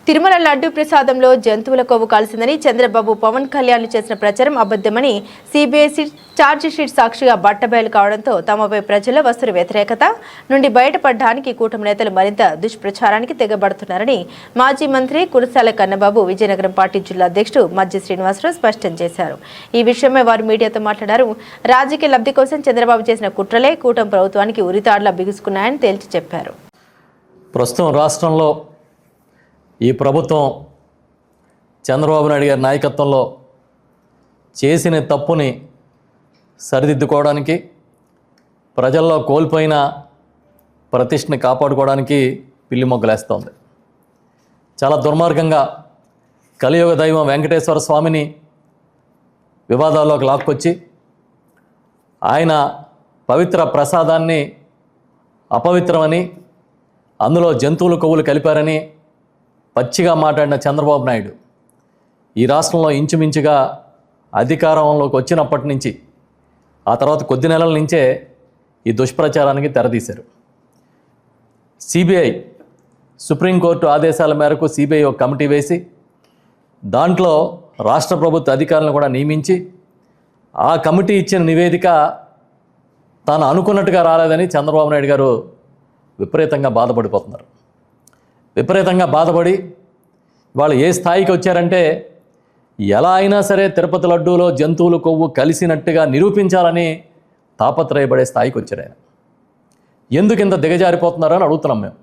తిరుమల లడ్డు ప్రసాదంలో జంతువుల కొవ్వు కలిసిందని చంద్రబాబు పవన్ కళ్యాణ్ చేసిన ప్రచారం అబద్ధమని సిబిఐ ఛార్జ్ షీట్ సాక్షిగా బట్టబయలు కావడంతో తమపై ప్రజల వస్తున్న వ్యతిరేకత నుండి బయటపడడానికి కూటమి నేతలు మరింత దుష్ప్రచారానికి తెగబడుతున్నారని మాజీ మంత్రి కురసాల కన్నబాబు విజయనగరం పార్టీ జిల్లా అధ్యక్షుడు మజ్జి శ్రీనివాసరావు స్పష్టం చేశారు. ఈ విషయమై వారు మీడియాతో మాట్లాడారు. రాజకీయ లబ్ధి కోసం చంద్రబాబు చేసిన కుట్రలే కూటమి ప్రభుత్వానికి ఉరితాడులా బిగుసుకున్నాయని తేల్చి చెప్పారు. ప్రస్తుతం రాష్ట్రంలో ఈ ప్రభుత్వం చంద్రబాబు నాయుడు గారి నాయకత్వంలో చేసిన తప్పుని సరిదిద్దుకోవడానికి, ప్రజల్లో కోల్పోయిన ప్రతిష్టని కాపాడుకోవడానికి పిల్లి మొగ్గలేస్తోంది. చాలా దుర్మార్గంగా కలియుగ దైవం వెంకటేశ్వర స్వామిని వివాదాల్లోకి లాక్కొచ్చి ఆయన పవిత్ర ప్రసాదాన్ని అపవిత్రమని, అందులో జంతువుల కొవ్వులు కలిపారని పచ్చిగా మాట్లాడిన చంద్రబాబు నాయుడు ఈ రాష్ట్రంలో ఇంచుమించుగా అధికారంలోకి వచ్చినప్పటి నుంచి ఆ తర్వాత కొద్ది నెలల నుంచే ఈ దుష్ప్రచారానికి తెరదీశారు. సిబిఐ సుప్రీంకోర్టు ఆదేశాల మేరకు సిబిఐ ఒక కమిటీ వేసి దాంట్లో రాష్ట్ర ప్రభుత్వ అధికారులను కూడా నియమించి ఆ కమిటీ ఇచ్చిన నివేదిక తాను అనుకున్నట్టుగా రాలేదని చంద్రబాబు నాయుడు గారు విపరీతంగా బాధపడిపోతున్నారు. విపరీతంగా బాధపడి వాళ్ళు ఏ స్థాయికి వచ్చారంటే ఎలా అయినా సరే తిరుపతి లడ్డూలో జంతువుల కొవ్వు కలిసినట్టుగా నిరూపించాలని తాపత్రయపడే స్థాయికి వచ్చారు ఆయన. ఎందుకు ఇంత దిగజారిపోతున్నారో అని అడుగుతున్నాం మేము.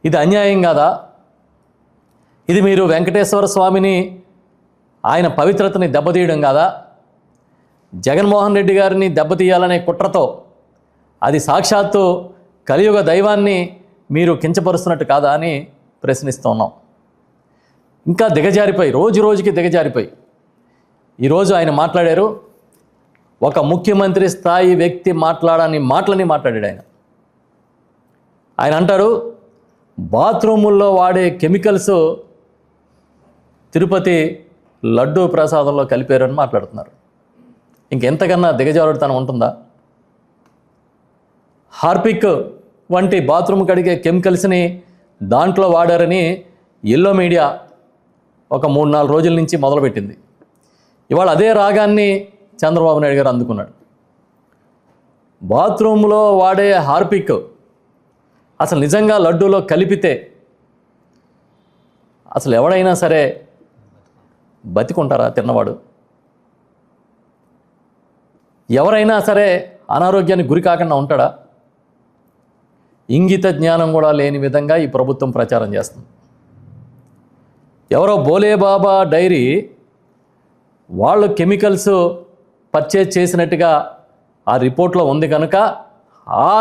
ఇది అన్యాయం కాదా? ఇది మీరు వెంకటేశ్వర స్వామిని ఆయన పవిత్రతని దెబ్బతీయడం కాదా? జగన్మోహన్ రెడ్డి గారిని దెబ్బతీయాలనే కుట్రతో అది సాక్షాత్తు కలియుగ దైవాన్ని మీరు కించపరుస్తున్నట్టు కాదా అని ప్రశ్నిస్తున్నాం. ఇంకా దిగజారిపోయి రోజు రోజుకి దిగజారిపోయి ఈరోజు ఆయన మాట్లాడారు. ఒక ముఖ్యమంత్రి స్థాయి వ్యక్తి మాట్లాడని మాటలని మాట్లాడాడు ఆయన. ఆయన అంటారు బాత్రూముల్లో వాడే కెమికల్స్ తిరుపతి లడ్డూ ప్రసాదంలో కలిపారు అని మాట్లాడుతున్నారు. ఇంకెంతకన్నా దిగజారుడుతనం ఉంటుందా? హార్పిక్ వంటి బాత్రూమ్ కడిగే కెమికల్స్ని దాంట్లో వాడారని ఎల్లో మీడియా ఒక 3-4 రోజుల నుంచి మొదలుపెట్టింది. ఇవాళ అదే రాగాన్ని చంద్రబాబు నాయుడు గారు అందుకున్నాడు. బాత్రూంలో వాడే హార్పిక్ అసలు నిజంగా లడ్డూలో కలిపితే అసలు ఎవడైనా సరే బతికుంటారా? తిన్నవాడు ఎవరైనా సరే అనారోగ్యానికి గురి కాకుండా ఉంటాడా? ఇంగిత జ్ఞానం కూడా లేని విధంగా ఈ ప్రభుత్వం ప్రచారం చేస్తుంది. ఎవరో బోలేబాబా డైరీ వాళ్ళు కెమికల్స్ పర్చేజ్ చేసినట్టుగా ఆ రిపోర్ట్లో ఉంది కనుక ఆ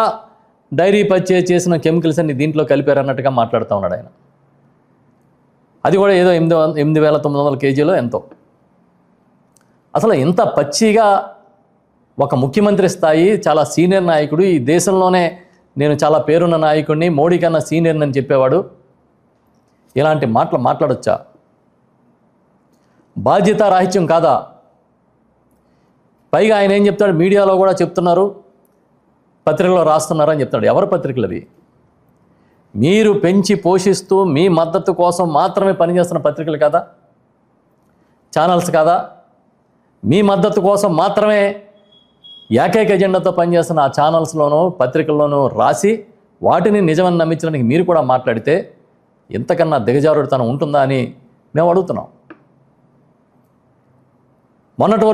డైరీ పర్చేజ్ చేసిన కెమికల్స్ అన్ని దీంట్లో కలిపారన్నట్టుగా మాట్లాడుతూ ఉన్నాడు ఆయన. అది కూడా ఏదో 8,900 కేజీలో ఎంతో. అసలు ఇంత పచ్చిగా ఒక ముఖ్యమంత్రి స్థాయి చాలా సీనియర్ నాయకుడు, ఈ దేశంలోనే నేను చాలా పేరున్న నాయకుడిని, మోడీ కన్నా సీనియర్ అని చెప్పేవాడు ఇలాంటి మాటలు మాట్లాడొచ్చా? బాధ్యతారాహిత్యం కాదా? పైగా ఆయన ఏం చెప్తాడు, మీడియాలో కూడా చెప్తున్నారు, పత్రికలో రాస్తున్నారని చెప్తాడు. ఎవరి పత్రికలు అవి? మీరు పెంచి పోషిస్తూ మీ మద్దతు కోసం మాత్రమే పనిచేస్తున్న పత్రికలు కాదా? ఛానల్స్ కాదా? మీ మద్దతు కోసం మాత్రమే ఏకైక ఎజెండాతో పనిచేస్తున్న ఆ ఛానల్స్లోనూ పత్రికల్లోనూ రాసి వాటిని నిజమని నమ్మించడానికి మీరు కూడా మాట్లాడితే ఇంతకన్నా దిగజారుడుతనం ఉంటుందా అని మేము అడుగుతున్నాం. మొన్నటి